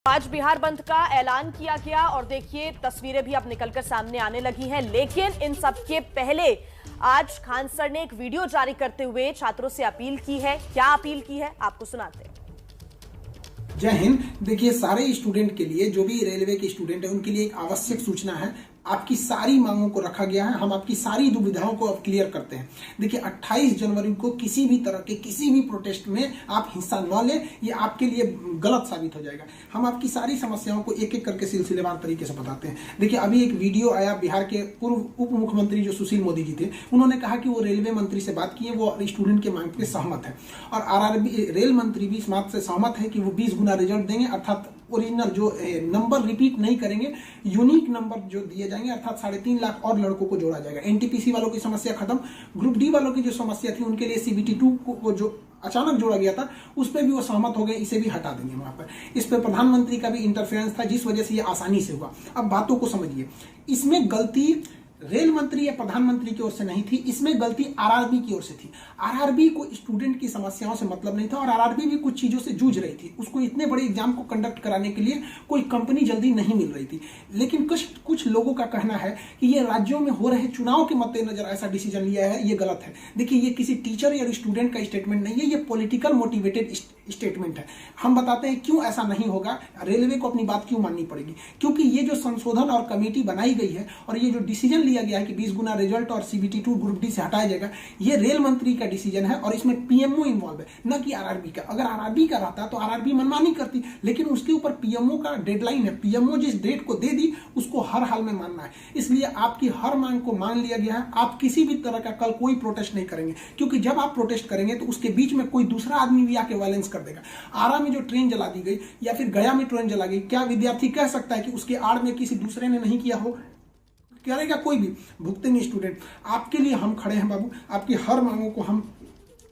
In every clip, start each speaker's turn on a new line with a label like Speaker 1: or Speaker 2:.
Speaker 1: आज बिहार बंद का ऐलान किया गया और देखिए तस्वीरें भी अब निकलकर सामने आने लगी हैं। लेकिन इन सब के पहले आज खान सर ने एक वीडियो जारी करते हुए छात्रों से अपील की है। क्या अपील की है आपको सुनाते हैं।
Speaker 2: जय हिंद। देखिए, सारे स्टूडेंट के लिए, जो भी रेलवे के स्टूडेंट है उनके लिए एक आवश्यक सूचना है। आपकी सारी मांगों को रखा गया है। हम आपकी सारी दुविधाओं को अब क्लियर करते हैं। देखिए, 28 जनवरी को किसी भी तरह के किसी भी प्रोटेस्ट में आप हिस्सा न लें, ये आपके लिए गलत साबित हो जाएगा। हम आपकी सारी समस्याओं को एक एक करके सिलसिलेवार तरीके से बताते हैं। देखिए, अभी एक वीडियो आया, बिहार के पूर्व उप मुख्यमंत्री जो सुशील मोदी जी थे, उन्होंने कहा कि वो रेलवे मंत्री से बात किए, वो स्टूडेंट के मांग पे सहमत है और आरआरबी रेल मंत्री भी इस बात से सहमत है कि वो 20 गुना रिजल्ट देंगे, अर्थात ओरिजिनल जो नंबर रिपीट नहीं करेंगे, यूनिक नंबर जो दिए जाएंगे, अर्थात 3.5 लाख और लड़कों को जोड़ा जाएगा। एनटीपीसी वालों की समस्या खत्म। ग्रुप डी वालों की जो समस्या थी उनके लिए सीबीटी 2 को जो अचानक जोड़ा गया था उस पर भी वो सहमत हो गए, इसे भी हटा देंगे वहां पर। इस पर प्रधानमंत्री का भी इंटरफेरेंस था, जिस वजह से ये आसानी से हुआ। अब बातों को समझिए, इसमें गलती रेल मंत्री या प्रधानमंत्री की ओर से नहीं थी, इसमें गलती आरआरबी की ओर से थी। आरआरबी को स्टूडेंट की समस्याओं से मतलब नहीं था और आरआरबी भी कुछ चीजों से जूझ रही थी। उसको इतने बड़े एग्जाम को कंडक्ट कराने के लिए कोई कंपनी जल्दी नहीं मिल रही थी। लेकिन कुछ लोगों का कहना है कि ये राज्यों में हो रहे चुनाव के मद्देनजर ऐसा डिसीजन लिया है, ये गलत है। देखिए, ये किसी टीचर या स्टूडेंट का स्टेटमेंट नहीं है, ये पॉलिटिकल मोटिवेटेड स्टेटमेंट है। हम बताते हैं क्यों ऐसा नहीं होगा, रेलवे को अपनी बात क्यों माननी पड़ेगी। क्योंकि ये जो संशोधन और कमेटी बनाई गई है और ये जो डिसीजन लिया गया है कि 20 गुना रिजल्ट और सीबीटी 2 ग्रुप डी से हटाया जाएगा, ये रेल मंत्री का डिसीजन है और इसमें पीएमओ इन्वॉल्व है, न कि आरआरबी का। अगर आरआरबी का रहता तो आरआरबी मनमानी करती, लेकिन उसके ऊपर पीएमओ का डेडलाइन है। पीएमओ जिस डेट को दे दी उसको हर हाल में मानना है। इसलिए आपकी हर मांग को मान लिया गया है। आप किसी भी तरह का कल कोई प्रोटेस्ट नहीं करेंगे, क्योंकि जब आप प्रोटेस्ट करेंगे तो उसके बीच में कोई दूसरा आदमी भी आके वायलेंस कर देगा। आरा में जो ट्रेन जला दी गई या फिर गया में ट्रेन जला गई, क्या विद्यार्थी कह सकता है कि उसके आड़ में किसी दूसरे ने नहीं किया हो? करेगा कोई भी, भुगतेंगे स्टूडेंट। आपके लिए हम खड़े हैं बाबू, आपकी हर मांगों को हम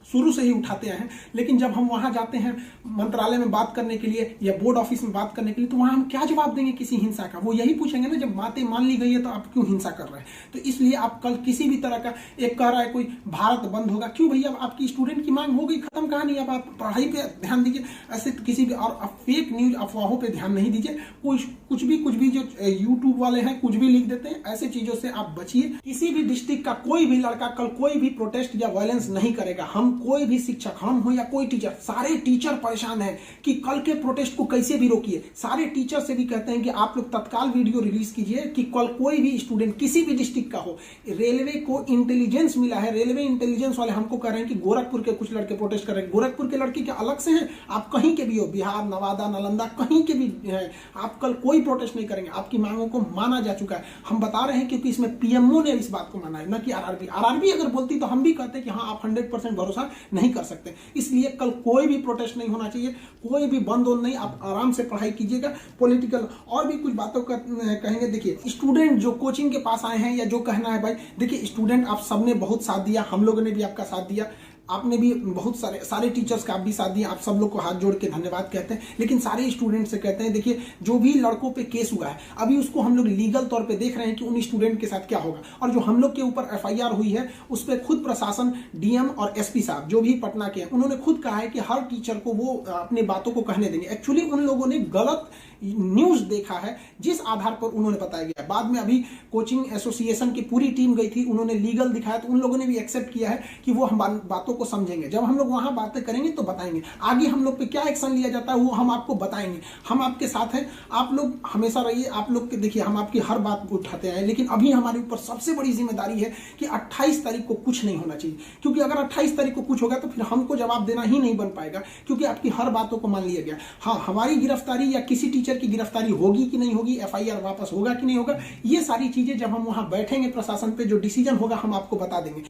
Speaker 2: शुरू से ही उठाते हैं। लेकिन जब हम वहां जाते हैं मंत्रालय में बात करने के लिए या बोर्ड ऑफिस में बात करने के लिए, तो वहां हम क्या जवाब देंगे किसी हिंसा का? वो यही पूछेंगे ना, जब बातें मान ली गई है तो आप क्यों हिंसा कर रहे हैं? तो इसलिए आप कल किसी भी तरह का, एक कह रहा है कोई भारत बंद होगा, क्यों भैया? आपकी स्टूडेंट की मांग हो गई, खत्म कहानी। अब आप पढ़ाई पे ध्यान दीजिए, ऐसे किसी भी और फेक न्यूज अफवाहों पर ध्यान नहीं दीजिए। कुछ भी जो यूट्यूब वाले हैं कुछ भी लिख देते हैं, ऐसे चीजों से आप बचिए। किसी भी डिस्ट्रिक्ट का कोई भी लड़का कल कोई भी प्रोटेस्ट या वायलेंस नहीं करेगा। हम कोई भी शिक्षक, हम हो या कोई टीचर, सारे टीचर परेशान हैं कि कल के प्रोटेस्ट को कैसे भी रोकिए। सारे टीचर से भी कहते हैं कि आप लोग तत्काल वीडियो रिलीज कीजिए कि कल कोई भी स्टूडेंट किसी भी डिस्ट्रिक्ट का हो। रेलवे को इंटेलिजेंस मिला है, रेलवे इंटेलिजेंस वाले हमको कह रहे हैं कि गोरखपुर के कुछ लड़के प्रोटेस्ट कर रहे हैं। गोरखपुर के लड़के क्या अलग से हैं? आप कहीं के भी हो, बिहार, नवादा, नालंदा, कहीं के भी हैं, आप कल कोई प्रोटेस्ट नहीं करेंगे। आपकी मांगों को माना जा चुका है। हम बता रहे हैं क्योंकि इसमें पीएमओ ने इस बात को माना है, न कि आरआरबी। आरआरबी अगर बोलती तो हम भी कहते हैं कि हाँ, आप 100% भरोसा नहीं कर सकते। इसलिए कल कोई भी प्रोटेस्ट नहीं होना चाहिए, कोई भी बंद नहीं। आप आराम से पढ़ाई कीजिएगा। पॉलिटिकल और भी कुछ बातों का कहेंगे। देखिए, स्टूडेंट जो कोचिंग के पास आए हैं या जो कहना है भाई, देखिए स्टूडेंट आप सबने बहुत साथ दिया, हम लोगों ने भी आपका साथ दिया, आपने भी बहुत सारे टीचर्स का आप भी साथ दिया। आप सब लोग को हाथ जोड़ के धन्यवाद कहते हैं। लेकिन सारे स्टूडेंट से कहते हैं, देखिए जो भी लड़कों पे केस हुआ है अभी उसको हम लोग लीगल तौर पे देख रहे हैं कि उन स्टूडेंट के साथ क्या होगा। और जो हम लोग के ऊपर एफआईआर हुई है उस पर खुद प्रशासन, डीएम और एसपी साहब जो भी पटना के हैं, उन्होंने खुद कहा है कि हर टीचर को वो अपनी बातों को कहने देंगे। एक्चुअली उन लोगों ने गलत न्यूज देखा है जिस आधार पर उन्होंने बताया गया। बाद में अभी कोचिंग एसोसिएशन की पूरी टीम गई थी, उन्होंने लीगल दिखाया तो उन लोगों ने भी एक्सेप्ट किया है कि वो हम बातों को समझेंगे। जब हम लोग वहां बातें करेंगे तो बताएंगे, आगे हम लोग पे क्या एक्शन लिया जाता है वो हम आपको बताएंगे। हम आपके साथ हैं, आप लोग हमेशा रहिए। आप लोग के देखिए, हम आपकी हर बात उठाते हैं। लेकिन अभी हमारे ऊपर सबसे बड़ी जिम्मेदारी है कि 28 तारीख को कुछ नहीं होना चाहिए, क्योंकि अगर 28 तारीख को कुछ होगा तो फिर हमको जवाब देना ही नहीं बन पाएगा, क्योंकि आपकी हर बातों को मान लिया गया। हाँ, हमारी गिरफ्तारी या किसी टीचर की गिरफ्तारी होगी कि नहीं होगी, एफआईआर वापस होगा कि नहीं होगा, ये सारी चीजें जब हम वहां बैठेंगे प्रशासन पे, जो डिसीजन होगा हम आपको बता देंगे।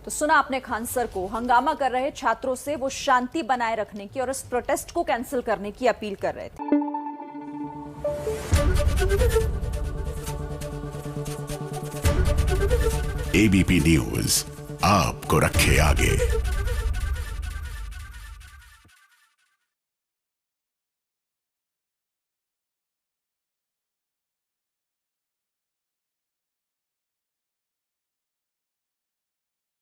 Speaker 1: तो सुना आपने खान सर को, हंगामा कर रहे छात्रों से वो शांति बनाए रखने की और इस प्रोटेस्ट को कैंसिल करने की अपील कर रहे थे।
Speaker 3: एबीपी न्यूज आपको रखे आगे।